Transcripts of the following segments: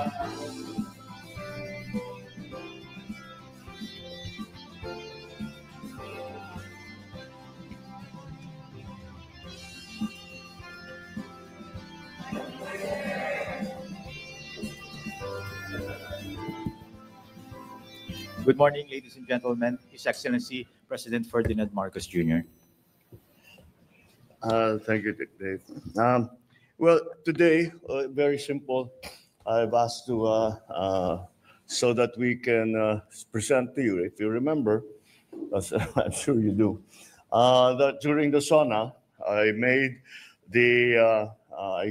Good morning, ladies and gentlemen. His Excellency President Ferdinand Marcos Jr. Thank you, Dave. Well, today, very simple. I've asked to, so that we can present to you, if you remember, as I'm sure you do, that during the SONA, I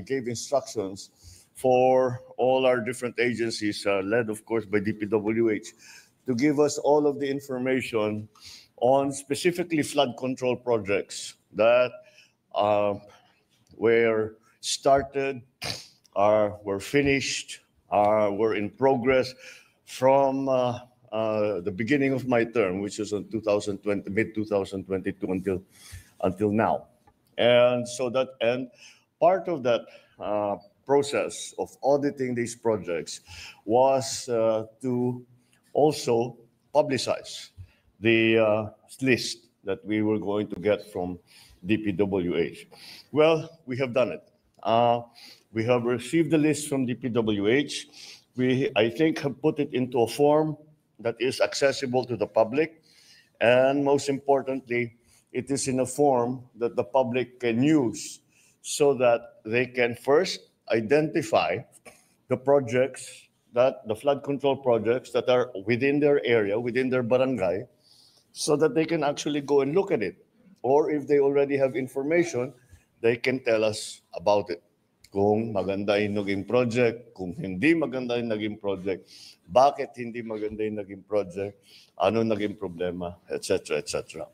gave instructions for all our different agencies, led of course by DPWH, to give us all of the information on specifically flood control projects that were started, were finished, were in progress from the beginning of my term, which is in 2020, mid-2022 until now. And so part of that process of auditing these projects was to also publicize the list that we were going to get from DPWH. Well, we have done it. We have received the list from DPWH. We, I think, have put it into a form that is accessible to the public. And most importantly, it is in a form that the public can use so that they can first identify the projects, the flood control projects that are within their area, within their barangay, so that they can actually go and look at it. Or if they already have information, they can tell us about it. Kung maganda yung naging project, kung hindi maganda yung naging project, bakit hindi maganda yung naging project, ano naging problema, etc., etc.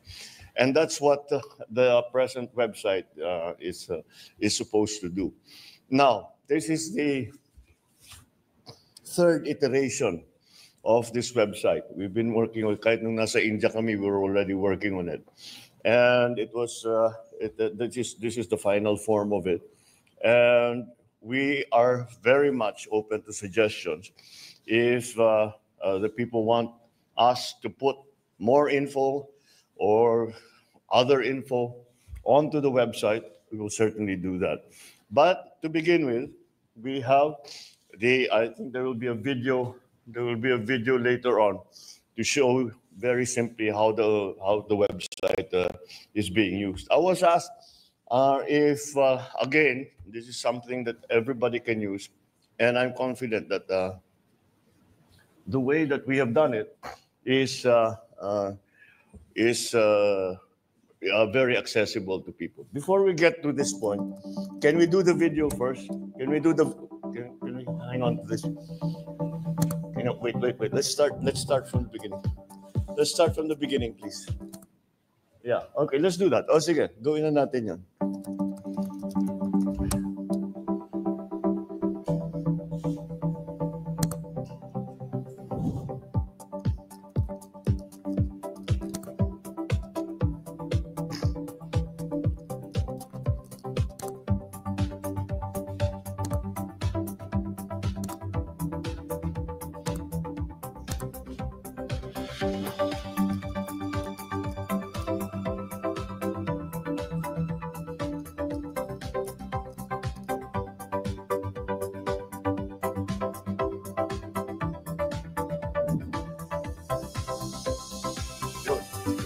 And that's what the present website is supposed to do. Now, this is the third iteration of this website. We've been working on it. Kahit nung nasa India kami, we were already working on it. And it was, this is the final form of it. And we are very much open to suggestions. If the people want us to put more info or other info onto the website, we will certainly do that. But to begin with, we have I think there will be a video later on to show very simply how the website is being used. I was asked if, again, this is something that everybody can use, and I'm confident that the way that we have done it is very accessible to people. Before we get to this point, can we do the video first? Can we hang on to this? Wait. Let's start from the beginning. Let's start from the beginning, please. Yeah, okay, let's do that. O sige, gawin na natin yan.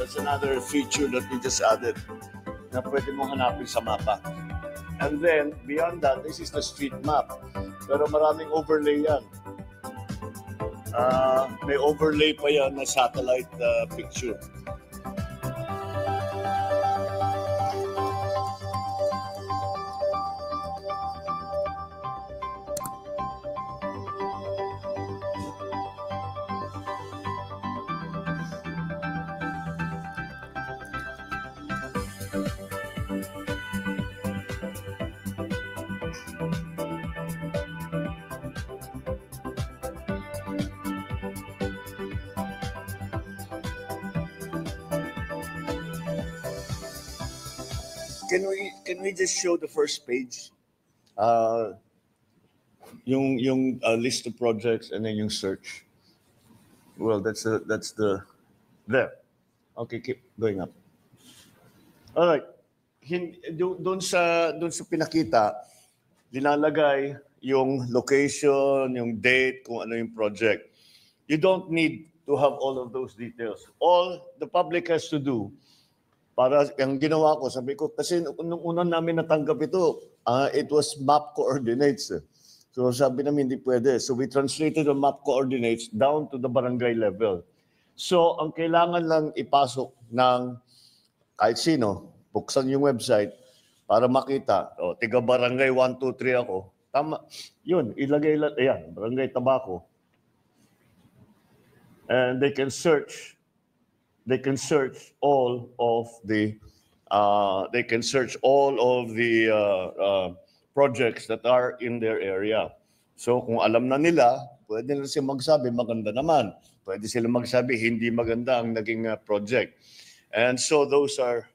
That's another feature that we just added na pwede mong hanapin sa mapa. And then, beyond that, this is the street map. Pero maraming overlay yan. May overlay pa yan na satellite picture. Can we just show the first page? yung list of projects and then yung search. Well, that's the there. Okay, keep going up. All right. Doon sa pinakita, linalagay yung location, yung date, kung ano yung project. You don't need to have all of those details. All the public has to do, para ang ginawa ko, sabi ko, kasi nung unang namin natanggap ito, it was map coordinates. So sabi namin, hindi pwede. So we translated the map coordinates down to the barangay level. So ang kailangan lang ipasok ng kahit sino, buksan yung website para makita, tiga barangay 1, 2, 3 ako. Tama. Yun, ilagay lang, ayan, barangay Tabaco. And they can search all of the projects that are in their area. So kung alam na nila, pwede na sila magsabi maganda naman. Pwede sila magsabi hindi maganda ang naging project. And so those are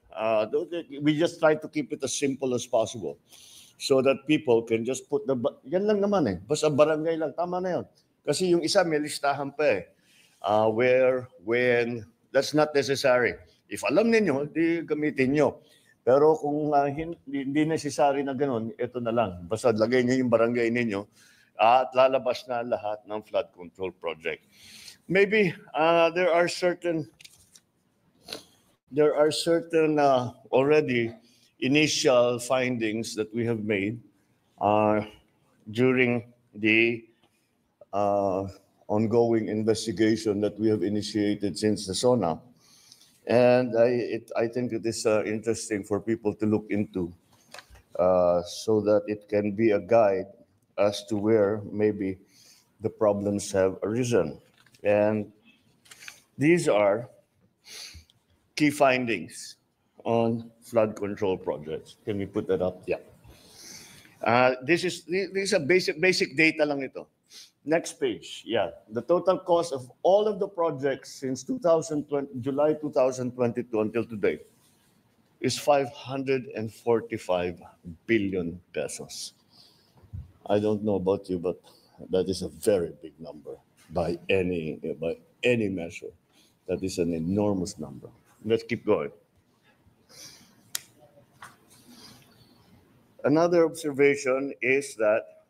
we just try to keep it as simple as possible so that people can just put yan lang naman eh. Basta barangay lang, tama na yun. Kasi yung isa may listahan pa eh. Where, when, that's not necessary. If alam ninyo, di gamitin nyo. Pero kung hindi necessary na ganun, ito na lang. Basta lagay nyo yung barangay ninyo at lalabas na lahat ng flood control project. Maybe there are certain already initial findings that we have made during the ongoing investigation that we have initiated since the SONA. And I think it is interesting for people to look into so that it can be a guide as to where maybe the problems have arisen. And these are key findings on flood control projects. Can we put that up? Yeah. These are basic data lang ito. Next page. Yeah. The total cost of all of the projects since July 2022 until today is 545 billion pesos. I don't know about you, but that is a very big number by any measure. That is an enormous number. Let's keep going. Another observation is that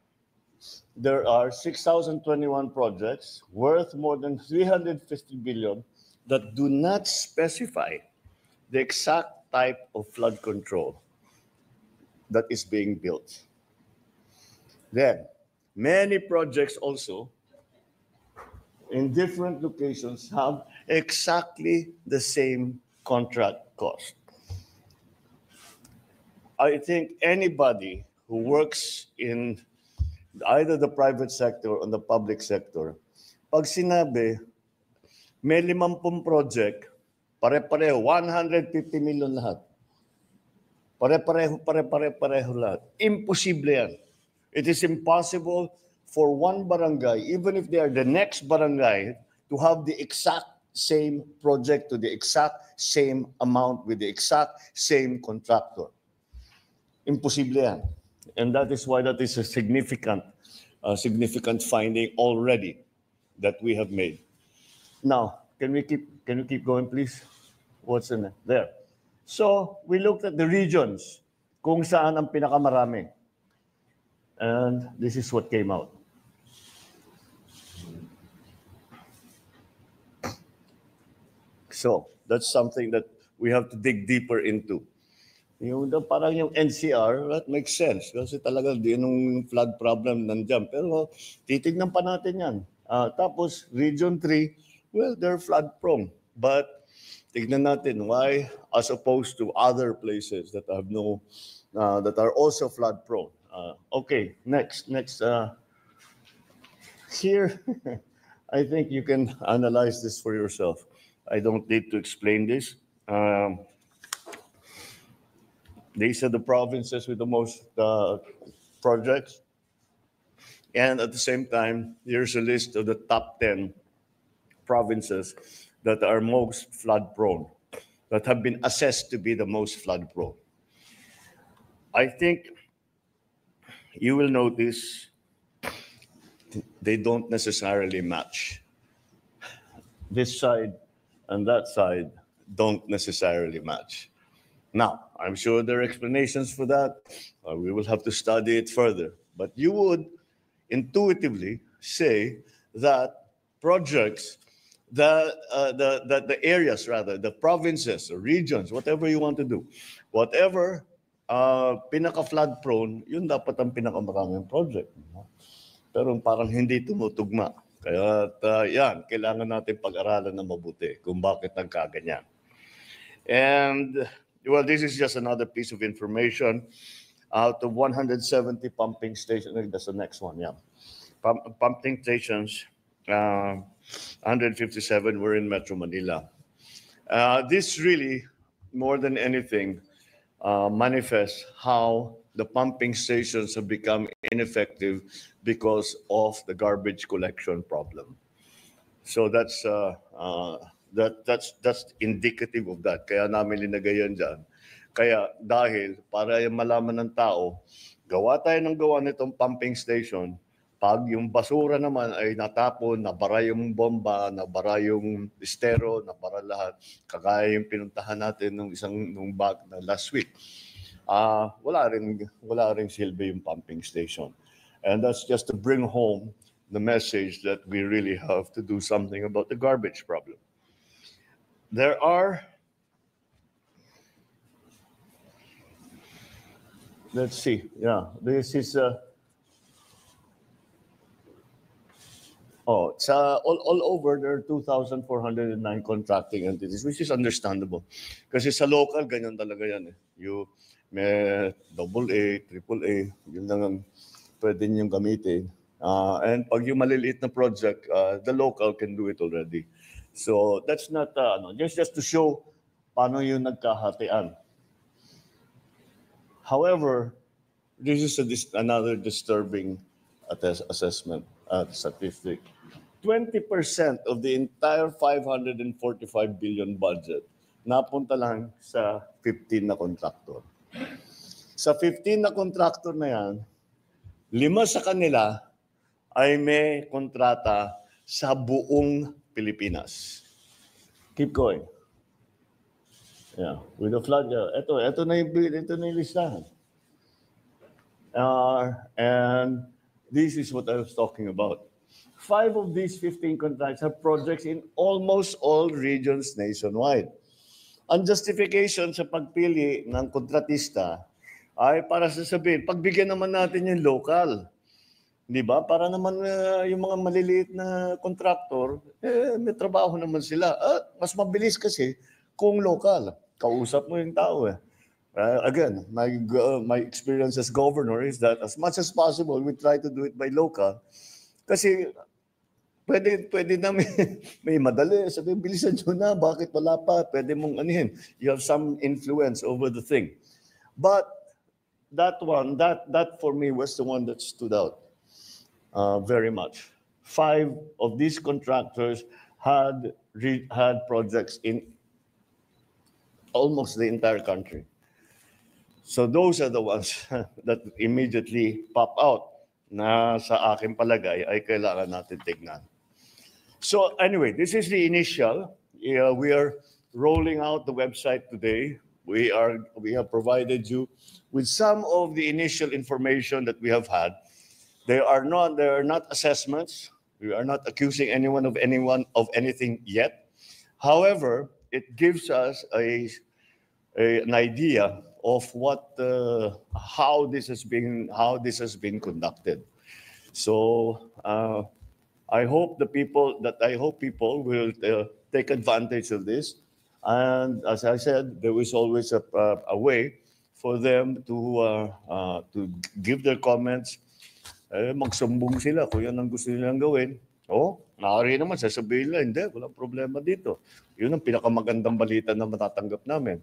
there are 6,021 projects worth more than 350 billion that do not specify the exact type of flood control that is being built. Then, many projects also in different locations have exactly the same contract cost. I think anybody who works in either the private sector or the public sector, pag sinabi, may 50 project, pare-pareho, 150 million lahat. Pare-pareho lahat. Imposible yan. It is impossible for one barangay, even if they are the next barangay, to have the exact same project to the exact same amount with the exact same contractor. Imposible yan. And that is why that is a significant finding already that we have made. Now, can we keep going, please? What's in there? So we looked at the regions kung saan ang pinakamarami. And this is what came out. So that's something that we have to dig deeper into. Parang yung NCR, that makes sense. Kasi talaga yung flood problem nandiyan. Pero titignan pa natin yan. Tapos Region 3, well, they're flood prone. But tignan natin why, as opposed to other places that have that are also flood prone. Okay, next. Here, I think you can analyze this for yourself. I don't need to explain this. These are the provinces with the most projects. And at the same time, here's a list of the top 10 provinces that are most flood prone, that have been assessed to be the most flood prone. I think you will notice they don't necessarily match. This side and that side don't necessarily match. Now, I'm sure there are explanations for that. We will have to study it further. But you would intuitively say that projects, the areas rather, the provinces, the regions, whatever you want to do, whatever pinaka-flood prone, yun dapat ang pinakamaraming project. Pero parang hindi tumutugma. Kaya yan, kailangan natin pag-aralan na mabuti kung bakit nagkaganyan. And well, this is just another piece of information. Out of 170 pumping stations, that's the next one, yeah. Pumping stations, 157 were in Metro Manila. This really, more than anything, manifests how the pumping stations have become ineffective because of the garbage collection problem. So that's indicative of that. Kaya namin linagay yan dyan. Kaya dahil para malaman ng tao, gawa tayo ng gawa nitong pumping station, pag yung basura naman ay natapon, nabara yung bomba, nabara yung estero, nabara lahat, kagaya yung pinuntahan natin nung last week. Wala ring silbi yung pumping station. And that's just to bring home the message that we really have to do something about the garbage problem. There are, let's see, yeah, this is, all over, there are 2,409 contracting entities, which is understandable. Kasi sa local, ganyan talaga yan. May AA, AAA, yun lang ang pwede niyong gamitin. And pag yung maliliit na project, the local can do it already. So that's not, just to show paano yung nagkahatian. However, this is another disturbing assessment statistic. 20% of the entire 545 billion budget napunta lang sa 15 na contractor. Sa 15 na contractor na yan, 5 sa kanila ay may kontrata sa buong Pilipinas. Keep going. Yeah, with the flood, ito na yung listahan. And this is what I was talking about. 5 of these 15 contracts have projects in almost all regions nationwide. Ang justification sa pagpili ng kontratista ay para sasabihin, pagbigyan naman natin yung local. Di ba? Para naman yung mga maliliit na contractor, may trabaho naman sila. Mas mabilis kasi kung local. Kausap mo yung tao eh. Again, my experience as governor is that as much as possible, we try to do it by local. Kasi pwede namin, may madali. Sabi, bilisan nyo na, bakit wala pa? Pwede mong anihin. You have some influence over the thing. But that one, that for me was the one that stood out very much. 5 of these contractors had projects in almost the entire country. So those are the ones that immediately pop out na sa aking palagay ay kailangan natin tignan. So anyway, this is the initial. We are rolling out the website today. We have provided you with some of the initial information that we have had. They are not assessments. We are not accusing anyone of anything yet. However, it gives us an idea of how this has been conducted. So I hope people will take advantage of this. And as I said, there is always a way for them to give their comments. Magsumbong sila kung yan ang gusto nilang gawin. Maaari naman sasabihin nila, hindi, walang problema dito. Yun ang pinakamagandang balita na matatanggap namin.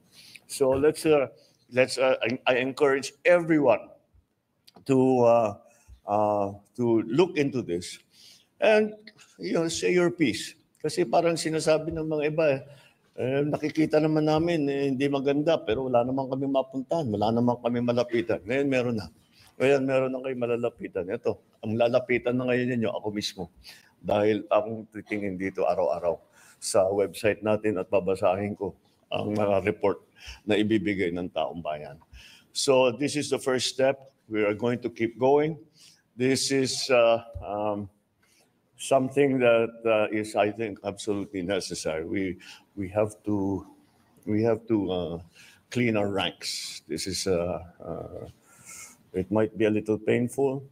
So I encourage everyone to look into this and say your piece. Kasi parang sinasabi ng mga iba, nakikita naman namin hindi maganda pero wala naman kami mapuntahan, wala naman kami malapitan. Ngayon meron na. Ngayon, meron na kayo malalapitan. Ito, ang lalapitan na ngayon ninyo, ako mismo. Dahil akong titingin dito araw-araw sa website natin at babasahin ko ang mga report na ibibigay ng taong bayan. So this is the first step. We are going to keep going. This is something that is, I think, absolutely necessary. We have to clean our ranks. This is it might be a little painful.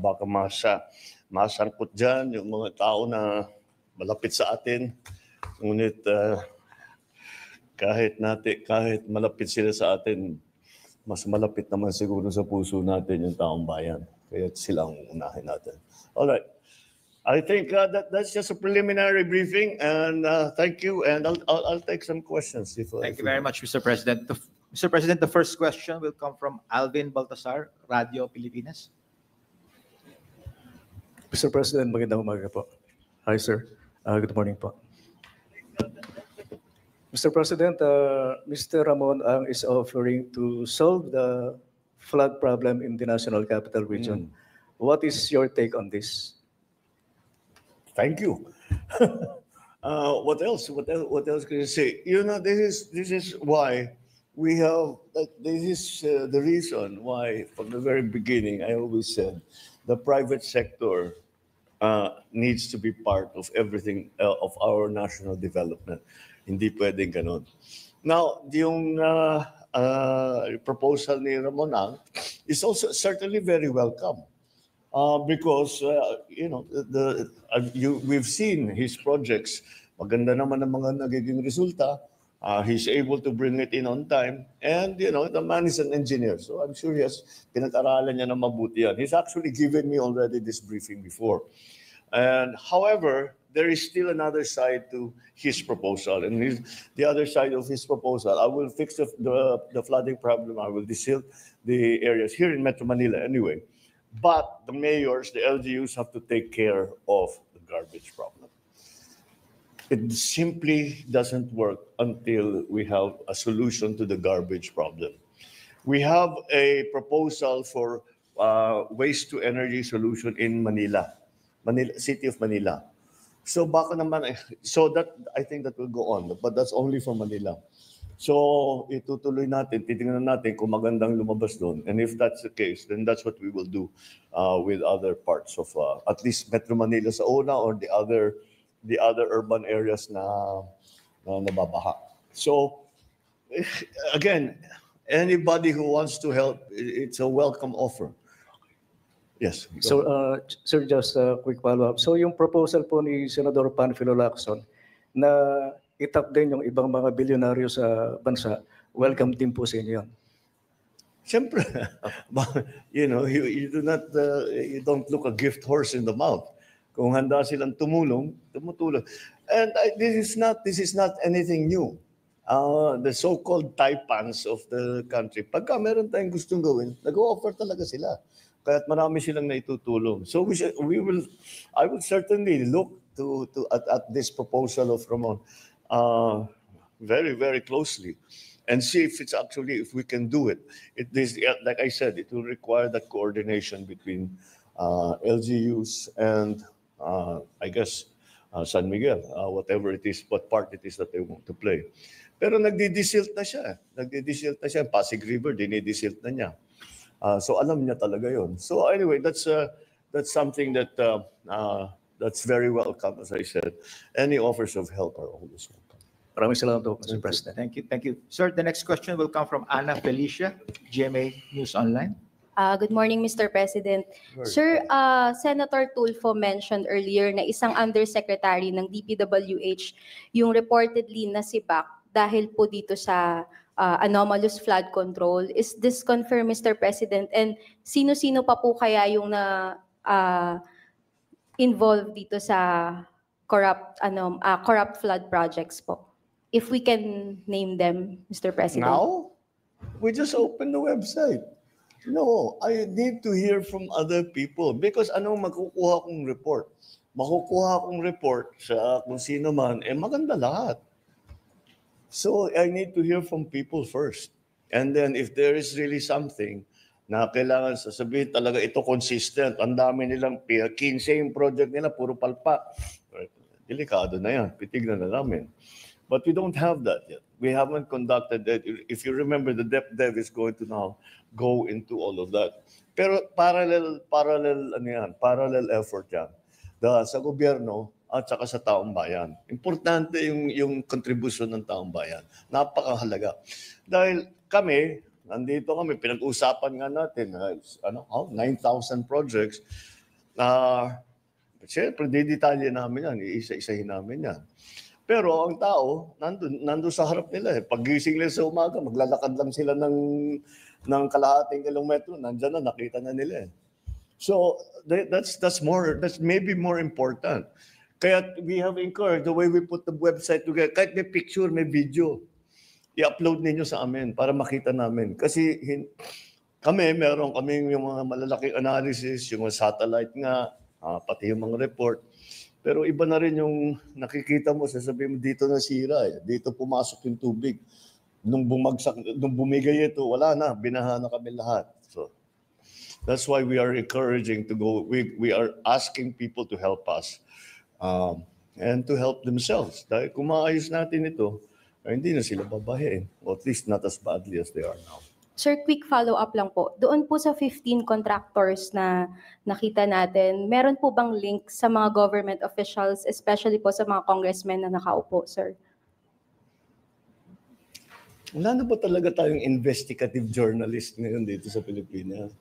Baka masangkot dyan yung mga tao na malapit sa atin. Ngunit kahit malapit sila sa atin, mas malapit naman siguro sa puso natin yung taong bayan. Kaya sila ang unahin natin. All right. I think that's just a preliminary briefing, and thank you. And I'll take some questions. Thank you very much, Mr. President. Mr. President, the first question will come from Alvin Baltasar, Radio Pilipinas. Mr. President, magandang umaga po. Hi, sir. Good morning po. Mr. President, Mr. Ramon Ang is offering to solve the flood problem in the National Capital Region. What is your take on this? Thank you. What else? What else can you say? You know, this is why we have. This is the reason why, from the very beginning, I always said the private sector needs to be part of everything of our national development. Hindi pwedeng ganon. Now, yung proposal ni Ramon Ang is also certainly very welcome. Because you know we've seen his projects. Maganda naman ang mga nagiging resulta. He's able to bring it in on time, and you know the man is an engineer, so I'm sure he has pinag-aralan niya na mabuti yan. He's actually given me already this briefing before. And however, there is still another side to his proposal, and the other side of his proposal. I will fix the flooding problem. I will desilt the areas here in Metro Manila anyway. But the mayors, the LGUs have to take care of the garbage problem. It simply doesn't work until we have a solution to the garbage problem. We have a proposal for waste to energy solution in Manila, City of Manila. So baka naman, so that I think that will go on, but that's only for Manila. So itutuloy natin, titingnan natin kung magandang lumabas doon. And if that's the case, then that's what we will do with other parts of at least Metro Manila sa una, or the other urban areas na nababaha. So again, anybody who wants to help, it's a welcome offer. Yes. So, sir, just a quick follow-up. So, yung proposal po ni Senador Panfilo Lacson na itap din yung ibang mga bilyonaryo sa bansa, welcome din po sa inyo yun. Siyempre, you know, you you don't look a gift horse in the mouth. Kung handa silang tumulong. And this is not anything new. The so-called taipans of the country, pagka meron tayong gustong gawin, nag-o-offer talaga sila. Kaya't marami silang naitutulong. So I will certainly look at this proposal of Ramon very, very closely and see if we can do it. Like I said, it will require that coordination between LGUs and I guess San Miguel, whatever it is, what part it is that they want to play. Pero nagdi-desilt na siya. Pasig River, dinidesilt na niya. So alam niya talaga yon. So anyway, that's something that that's very welcome, as I said. Any offers of help are always welcome. Maraming salamat po, Mr. President. Thank you. Sir, the next question will come from Ana Felicia, GMA News Online. Good morning, Mr. President. Sir, Senator Tulfo mentioned earlier na isang undersecretary ng DPWH yung reportedly nasibak dahil po dito sa anomalous flood control. Is this confirmed, Mr. President? And sino-sino pa po kaya yung involved dito sa corrupt flood projects po? If we can name them, Mr. President. Now? We just opened the website. No, I need to hear from other people because anong makukuha kong report? Makukuha kong report sa kung sino man, maganda lahat. So I need to hear from people first. And then if there is really something na kailangan sasabihin talaga ito consistent. Ang dami nilang 15 yung project nila, puro palpak. Delikado na yan. Pitignan na namin. But we don't have that yet. We haven't conducted that. If you remember, the DepDev is going to now go into all of that. Pero parallel effort yan. Sa gobyerno at saka sa taong bayan. Importante yung contribution ng taong bayan. Napakahalaga. Dahil kami, nandito kami, pinag-usapan nga natin, 9,000 projects. Siyempre, didetalye namin yan, iisa-isahin namin yan. Pero ang tao, nandun sa harap nila. Pag-gising nila sa umaga, maglalakad lang sila ng kalahating kilometro, nandyan na, nakita na nila. So that's maybe more important. Kaya we have encouraged the way we put the website together, kahit may picture, may video, i-upload ninyo sa amin para makita namin. Kasi meron kaming yung mga malalaking analysis, yung mga satellite nga, pati yung mga report. Pero iba na rin yung nakikita mo, sasabihin mo, dito nasira, dito pumasok yung tubig. Nung bumigay ito, wala na, binaha na kami lahat. So that's why we are encouraging to go, we are asking people to help us. And to help themselves. Dahil kung maayos natin ito, hindi na sila babahin. Or at least not as badly as they are now. Sir, quick follow-up lang po. Doon po sa 15 contractors na nakita natin, meron po bang link sa mga government officials, especially po sa mga congressmen na nakaupo, sir? Wala na ba talaga tayong investigative journalist ngayon dito sa Pilipinas?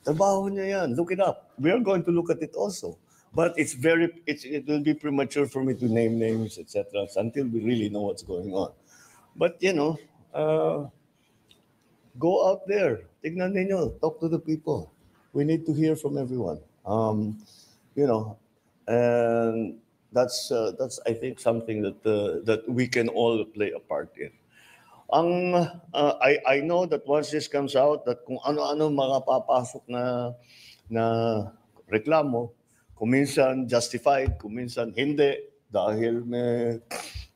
Trabaho niya yan. Look it up. We are going to look at it also. But it will be premature for me to name names, etc., until we really know what's going on. But, go out there. Tignan ninyo. Talk to the people. We need to hear from everyone. And that's I think something that we can all play a part in. I know that once this comes out, that kung ano-ano makapapasok na reklamo, kuminsan justified, kuminsan hindi, dahil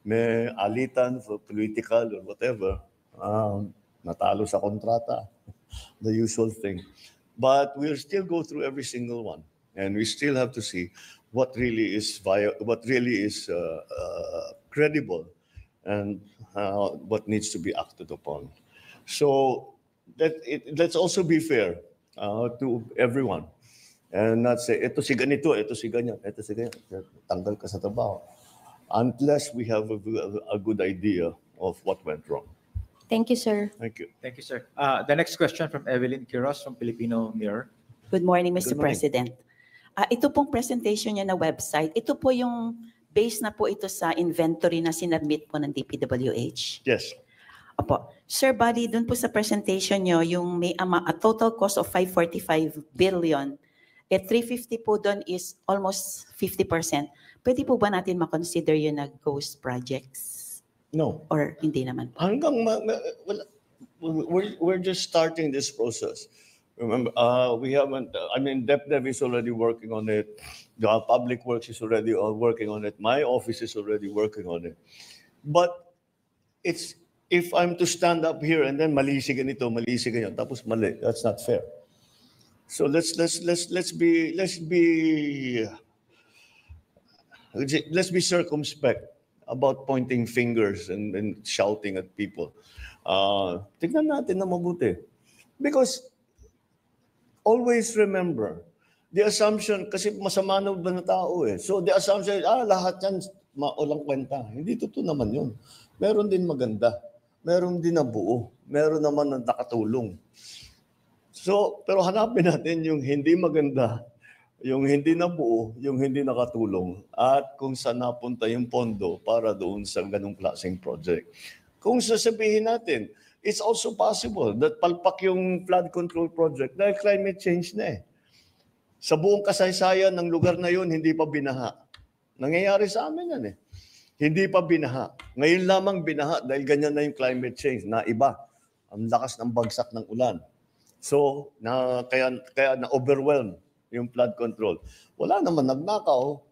may alitan for political or whatever, natalo sa kontrata, the usual thing. But we'll still go through every single one, and we still have to see what really is credible, and what needs to be acted upon. So let's also be fair to everyone. And not say, ito si ganito, ito si ganyan, tanggal ka sa trabaho. Unless we have a good idea of what went wrong. Thank you, sir. Thank you. Thank you, sir. The next question from Evelyn Quiros from Filipino Mirror. Good morning, Mr. Good morning. President. Ito pong presentation niya na website, ito po yung base na po ito sa inventory na sinubmit po ng DPWH. Yes. Opo. Sir, bali, dun po sa presentation niyo, yung may a total cost of 545 billion, 350 po doon is almost 50%. Pwede po ba natin makonsider yun na ghost projects? No. Or hindi naman? We're just starting this process. Remember, we haven't, DepDev is already working on it. The Public Works is already working on it. My office is already working on it. But if I'm to stand up here and then mali si ganito, tapos mali, that's not fair. So let's be circumspect about pointing fingers and shouting at people. Tignan natin na mabuti. Because always remember, the assumption, kasi masama na ba na tao eh. So the assumption, lahat yan maulang kwenta. Hindi totoo naman yun. Meron din maganda. Meron din na buo. Meron naman na nakatulong. So, pero hanapin natin yung hindi maganda, yung hindi nabuo, yung hindi nakatulong, at kung saan napunta yung pondo para doon sa ganung klaseng project. Kung sasabihin natin, it's also possible that palpak yung flood control project dahil climate change na eh. Sa buong kasaysayan ng lugar na yun, hindi pa binaha. Nangyayari sa amin yan eh. Hindi pa binaha. Ngayon lamang binaha dahil ganyan na yung climate change na iba. Ang lakas ng bagsak ng ulan. So, kaya na-overwhelm yung flood control. Wala naman nagnakaw,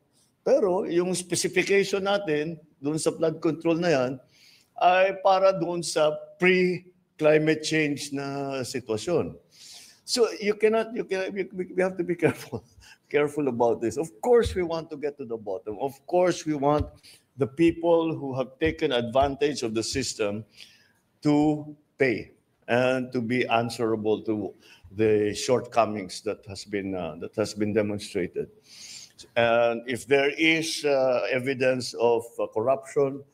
pero yung specification natin doon sa flood control na yan ay para doon sa pre-climate change na sitwasyon. So we have to be careful about this. Of course, we want to get to the bottom. Of course, we want the people who have taken advantage of the system to pay and to be answerable to the shortcomings that has been demonstrated. And if there is evidence of corruption,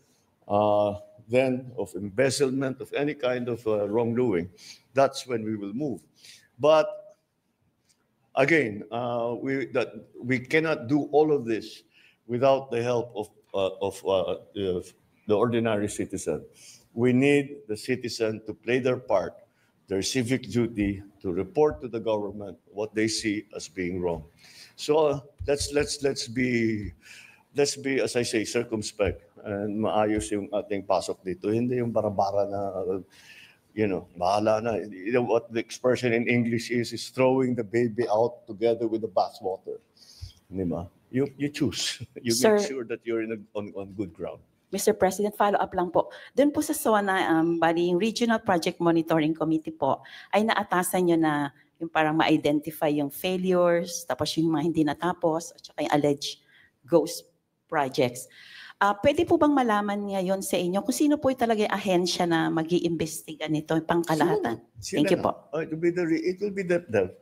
then of embezzlement, of any kind of wrongdoing, that's when we will move. But again, we cannot do all of this without the help of the ordinary citizen. We need the citizen to play their part, their civic duty, to report to the government what they see as being wrong. So let's be, as I say, circumspect and maayos yung ating pasok dito. Hindi yung bara-bara na, bahala na. You know what the expression in English is throwing the baby out together with the bathwater. Diba? You choose. You Sir, make sure that you're on good ground. Mr. President, follow-up lang po. Doon po sa SONA, bali yung Regional Project Monitoring Committee po, ay naatasan nyo na yung parang ma-identify yung failures, tapos yung mga hindi natapos, at saka yung alleged ghost projects. Pwede po bang malaman ngayon sa inyo kung sino po talaga yung ahensya na mag-iimbestiga nito, pangkalahatan? Thank you po. It will be DepDev.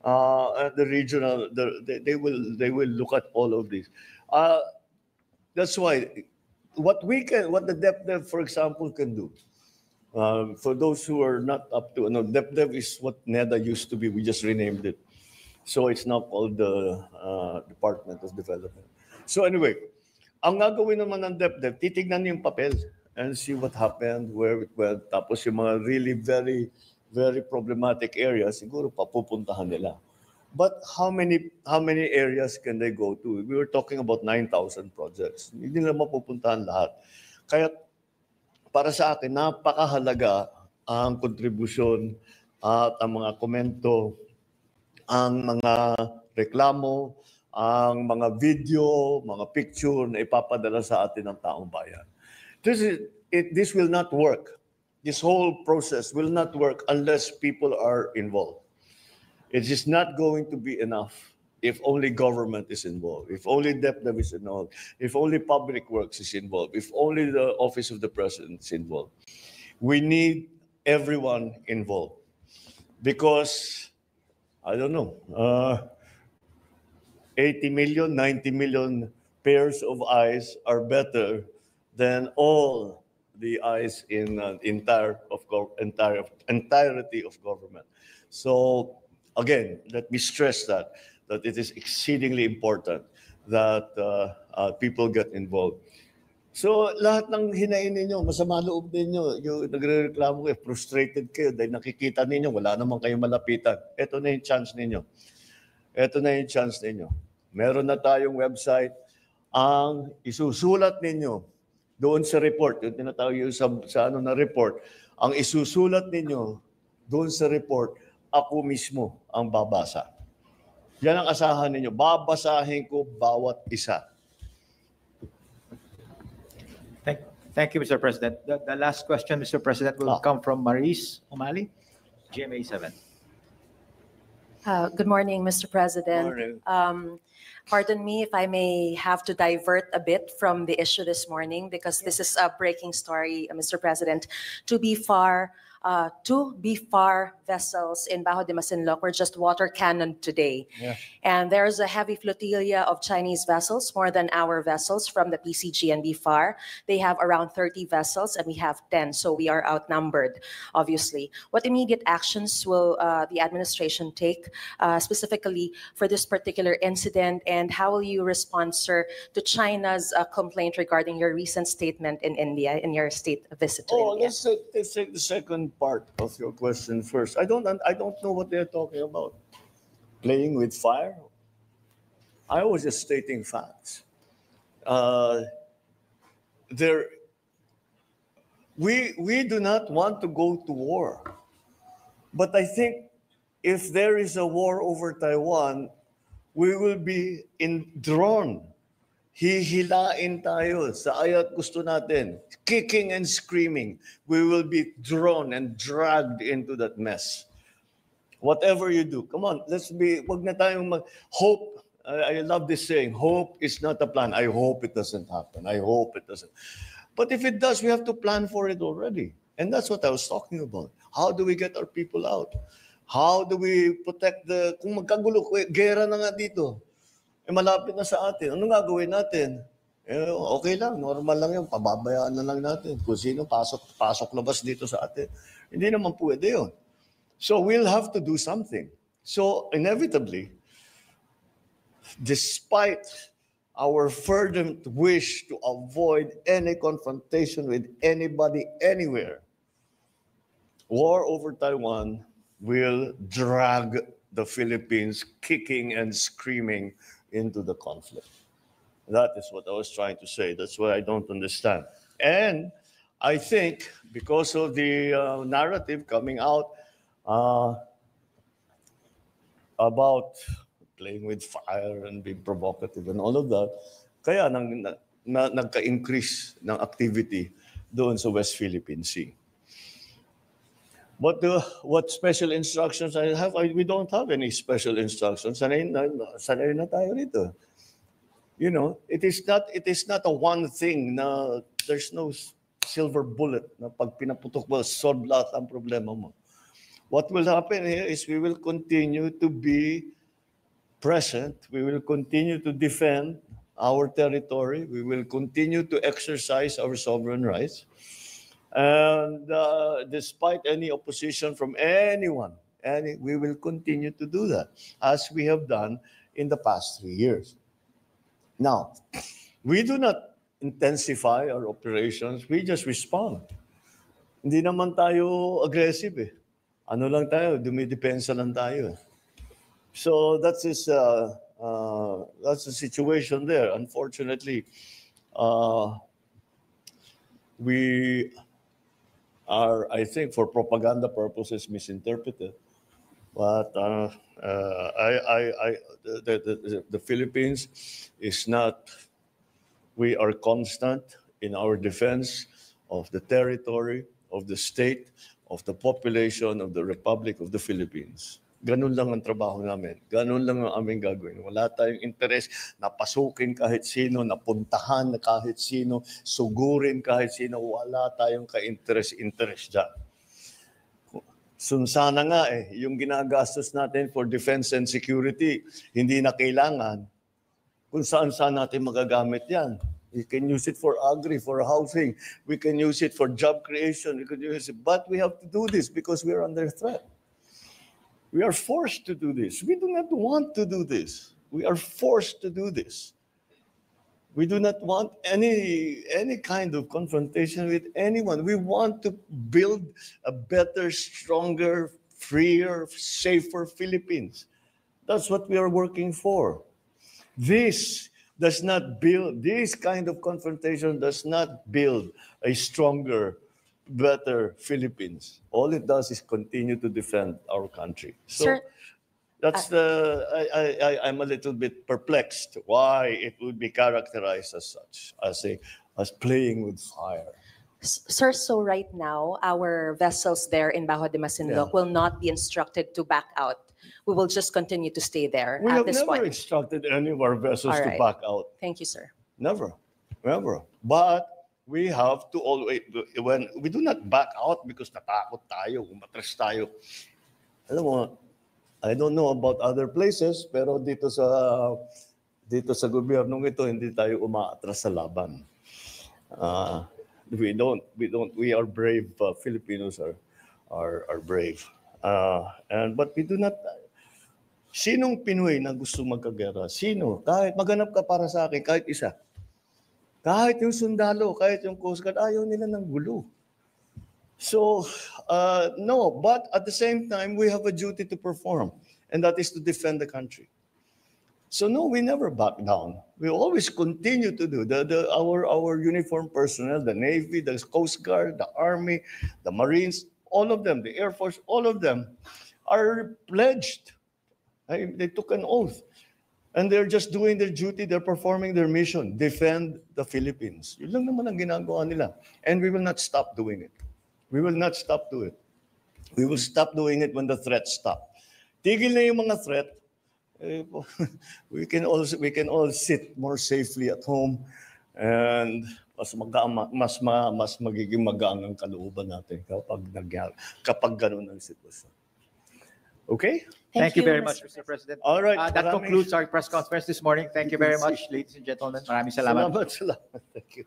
The regional, they will look at all of this. That's why what the DepDev, for example, can do. For those who are not up to, DepDev is what NEDA used to be. We just renamed it, so it's now called the Department of Development. So anyway, ang gagawin naman ng DepDev, titignan yung papel and see what happened, where it went. Tapos yung mga really very, very problematic areas, siguro papupuntahan nila. But how many areas can they go to? We were talking about 9,000 projects. Hindi nila mapupuntahan lahat. Kaya para sa akin, napakahalaga ang kontribusyon at ang mga komento, ang mga reklamo, ang mga video, mga picture na ipapadala sa atin ng taong bayan. This will not work. This whole process will not work unless people are involved. It is not going to be enough if only government is involved, if only DepDev is involved, if only Public Works is involved, if only the Office of the President is involved. We need everyone involved because, I don't know, 80 million, 90 million pairs of eyes are better than all the eyes in entirety of government. So again, let me stress that it is exceedingly important that people get involved. So lahat ng hinain ninyo, masama loob ninyo, yung nagrereklamo kayo, frustrated kayo dahil nakikita ninyo, wala naman kayong malapitan. Ito na yung chance ninyo. Ito na yung chance ninyo. Meron na tayong website. Ang isusulat ninyo doon sa report, yung tinatawag yung sa na report, ang isusulat ninyo doon sa report, ako mismo ang babasa. Yan ang asahan ninyo. Babasahin ko bawat isa. Thank you, Mr. President. The last question, Mr. President, will come from Maurice Umali, GMA 7. Good morning, Mr. President. Morning. Pardon me if I may have to divert a bit from the issue this morning because this is a breaking story, Mr. President. To be far vessels in Bajo de Masinloc were just water cannoned today. Yeah. And there's a heavy flotilla of Chinese vessels, more than our vessels from the PCG and BFAR. They have around 30 vessels and we have 10, so we are outnumbered, obviously. What immediate actions will the administration take specifically for this particular incident, and how will you respond, sir, to China's complaint regarding your recent statement in India, in your state visit to India? Let's take the second part of your question first. I don't know what they're talking about. Playing with fire? I was just stating facts. We do not want to go to war. But I think if there is a war over Taiwan, we will be drawn. Hihilain tayo sa aya't gusto natin. Kicking and screaming. We will be drawn and dragged into that mess. Whatever you do, come on, wag na tayong hope. I love this saying, hope is not a plan. I hope it doesn't happen. I hope it doesn't. But if it does, we have to plan for it already. And that's what I was talking about. How do we get our people out? How do we protect kung magkagulo, gera na nga dito. Malapit na sa atin. Ano gagawin natin? Okay lang, normal lang yun. Pababayaan na lang natin. Kung sino pasok labas dito sa atin. Hindi naman pwede yun. So we'll have to do something. So inevitably, despite our fervent wish to avoid any confrontation with anybody anywhere, war over Taiwan will drag the Philippines kicking and screaming into the conflict. That is what I was trying to say. That's what I don't understand. And I think because of the narrative coming out about playing with fire and being provocative and all of that, kaya nagka-increase ng activity doon sa West Philippine Sea. But what special instructions I have? We don't have any special instructions. Sanay na tayo rito. You know, it is not a one thing na there's no silver bullet na pag pinaputok mo, solve lahat ang problema mo. What will happen here is we will continue to be present. We will continue to defend our territory. We will continue to exercise our sovereign rights. And despite any opposition from anyone, we will continue to do that, as we have done in the past 3 years. Now, we do not intensify our operations. We just respond. Hindi naman tayo aggressive eh. Ano lang tayo, dumidepensa lang tayo. So that's the situation there. Unfortunately, we are, I think, for propaganda purposes, misinterpreted. But the Philippines is not. We are constant in our defense of the territory, of the state, of the population of the Republic of the Philippines. Ganun lang ang trabaho namin. Ganun lang ang aming gagawin. Wala tayong interes na pasukin kahit sino, na puntahan na kahit sino, sugurin kahit sino. Wala tayong ka-interest dyan. Sunsana nga yung ginagastos natin for defense and security, hindi na kailangan. Kung saan-saan natin magagamit yan. We can use it for agri, for housing. We can use it for job creation. We can use it. But we have to do this because we are under threat. We are forced to do this. We do not want to do this. We are forced to do this. We do not want any kind of confrontation with anyone. We want to build a better, stronger, freer, safer Philippines. That's what we are working for. This kind of confrontation does not build a stronger, better Philippines. All it does is continue to defend our country. So Sir, that's I'm a little bit perplexed why it would be characterized as such, as playing with fire. Sir, so right now, our vessels there in Bajo de Masinloc will not be instructed to back out. We will just continue to stay there We at have this never point. instructed any of our vessels All to right. back out. Thank you, sir. Never. But we have to always, when we do not back out because natakot tayo, umatras tayo. Alam mo, I don't know about other places, pero dito sa gobyernong ito, hindi tayo umaatras sa laban. We are brave. Filipinos are brave. But we do not. Sinong Pinoy na gusto magkagera? Sino? Kahit maganap ka para sa akin, kahit isa. Kahit yung sundalo, kahit yung Coast Guard, ayaw nila ng gulo. So, no. But at the same time, we have a duty to perform. And that is to defend the country. So no, we never back down. We always continue to do. Our uniformed personnel, the Navy, the Coast Guard, the Army, the Marines, all of them, the Air Force, all of them are pledged. They took an oath. And they're just doing their duty, they're performing their mission, defend the Philippines. Yun lang naman ang ginagawa nila. And we will not stop doing it. We will not stop doing it. We will stop doing it when the threats stop. tigil na yung mga threat, we can all sit more safely at home and mas magiging magaan ang kalooban natin kapag ganun ang sitwasyon. Okay? Thank you very much, Mr. President. All right. That concludes our press conference this morning. Thank you very much, ladies and gentlemen. Maraming salamat. Salamat. Thank you.